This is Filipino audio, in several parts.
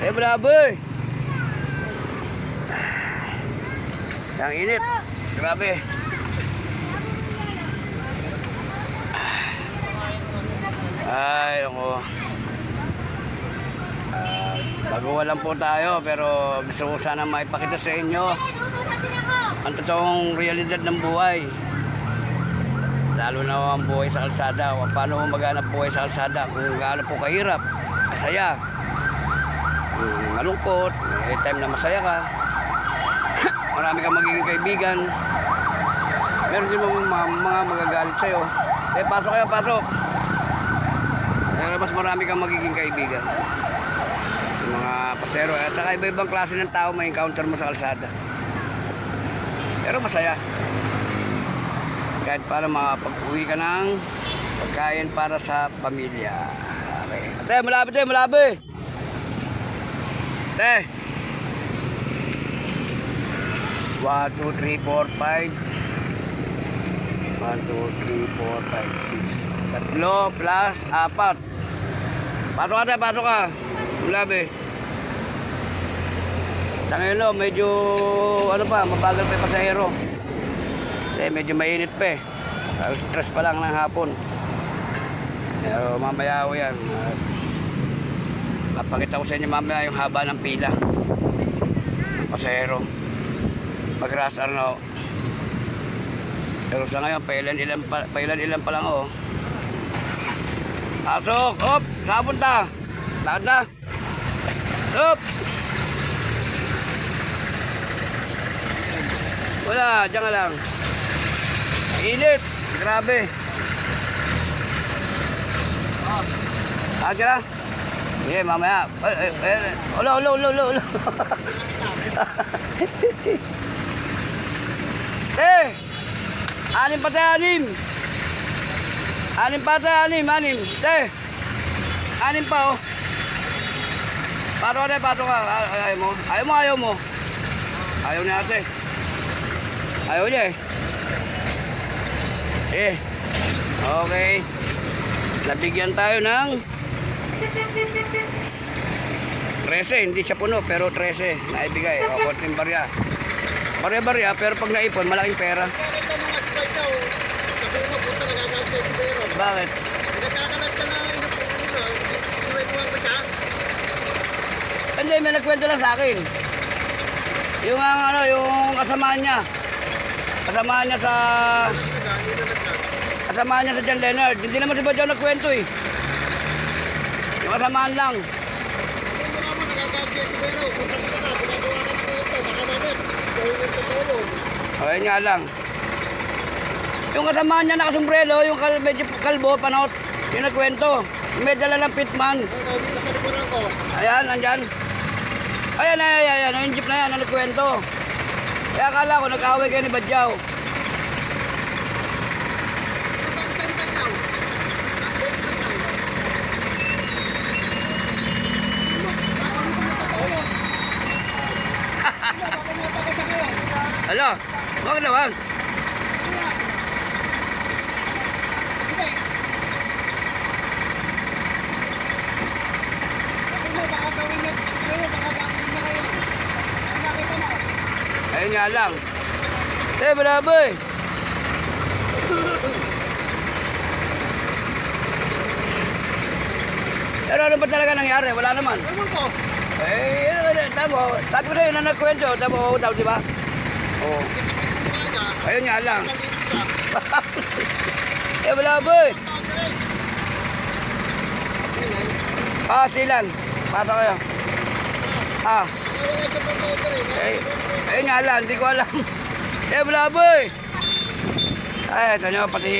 Brabe. Ang init. Grabe. Ay, ako. Baguhan lang po tayo, pero gusto ko sana maipakita sa inyo ang totoong realidad ng buhay. Lalo na ang buhay sa kalsada. Paano maghanap buhay sa kalsada kung gaano po kahirap, masaya, malungkot, may time na masaya ka. Marami kang magiging kaibigan. Meron din mga magagalit sa'yo. Pasok kayo, pasok. Pero mas marami kang magiging kaibigan. Yung mga pasero. At saka iba-ibang klase ng tao may encounter mo sa kalsada. Pero masaya. Kahit para makapag-uwi ka ng pagkain para sa pamilya. Okay. Ate, malapit eh, malapit. Ate. 1, 2, 3, 4, 5. 1, 2, 3, 4, 5, 6. Tatlo plus 4. Pasok ka tayo, pasok ka. Mulabi. Sa ngayon, medyo ano pa, mabagal pa yung pasahero. Kasi medyo mainit pa eh. Stress pa lang ng hapon. Pero mamaya ako yan. Papakita ko sa inyo mamaya yung haba ng pila ng pasahero. Pag-rush hour na. Pero sa ngayon, pailan-ilan pa lang oh. Pasok! Op! Saan punta? Lakad na! Op! Wala, dyan ka lang. Init! Grabe! Lakad ka na? Sige, mamaya. Ulo! Eh! 6 pa tayo, 6! 6 pa tayo, 6! Te! 6 pa, oh! Pato ka, pato ka. Ayaw mo? Ayaw mo? Ayaw niya ate. Ayaw niya eh. Okay. Nabigyan tayo ng 13. Hindi siya puno, pero 13. Naibigay. O, konting barya. Barya-barya, pero pag naipon, malaking pera. Bakit? Nagkakalat ka na Hindi, may nagkwento lang sa akin. Yung yung kasamaan niya. Kasamaan niya sa John Leonard. Hindi naman si Badyaw nagkwento eh. Yung kasamaan lang. Okay nga lang. Yung kasamaan niya nakasumbrelo, yung medyo kalbo, panot, yung nagkwento. May dala ng pitman. Ayan, nandyan. Ayan, yung jeep na yan, ang nagkwento. Kaya akala ko, nag-away kayo ni Badyaw. Alo, bakit naman? Ayun nga lang. Brabe. Pero ano ba talaga nangyari? Wala naman. Tamo. Sabi ko sa'yo na nagkwento. Tamo daw, di ba? Oo. Ayun nga lang. Brabe. Silan. Pasok kayo. Ayun nga lang, hindi ko alam. Brabe. Ito nyo, pati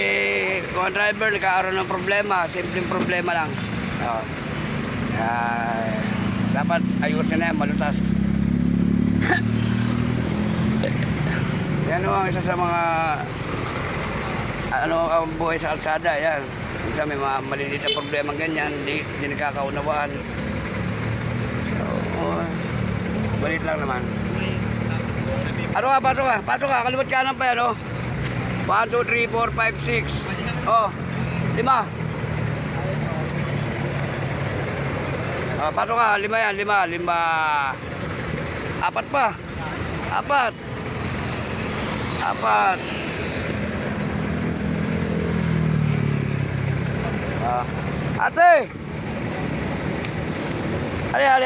kung ang driver nagkakaroon ng problema. Simpleng problema lang. Dapat ayusin na yan, malutas. Yan ang isa sa mga ang buhay sa kalsada. Yan. Minsan may mga maliliit na problema ganyan, hindi nagkakaunawaan. Balit lang naman. Pato ka, kalimot ka lang pa yan, oh. 1, 2, 3, 4, 5, 6. Oh, 5. Pasok ka. 5 yan. 5. 4 pa. 4. 4. Ate! Ali.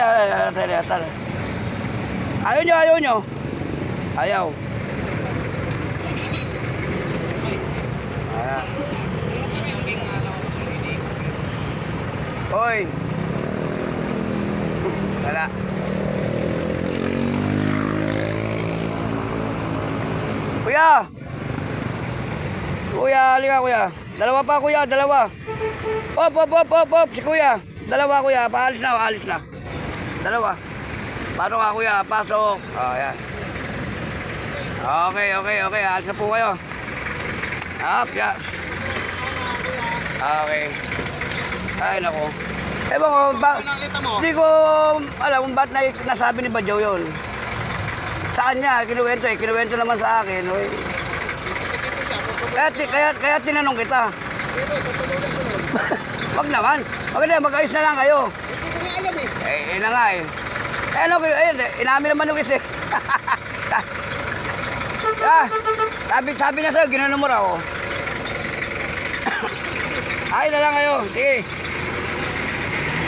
Ayaw nyo. Ayaw. Ayan. Hoy. Wala. Kuya, halika kuya. Dalawa pa kuya, dalawa. Op. Si kuya. Dalawa kuya, paalis na. Dalawa. Pasok ka kuya, pasok. Ayan. Okay. Alis na po kayo. Up, ya. Okay. Ay, nako. Hindi ko alam kung ba't nasabi ni Badyaw yun. Saan niya? Kinuwento naman sa akin. Oy. Kaya tinanong kita. Wag naman. Mag-ayos na lang kayo. Hindi ko nga alam eh. Na nga eh. Inamin naman yung isa. Sabi niya sa'yo, ginanong mo raw. Ay na lang kayo. Sige.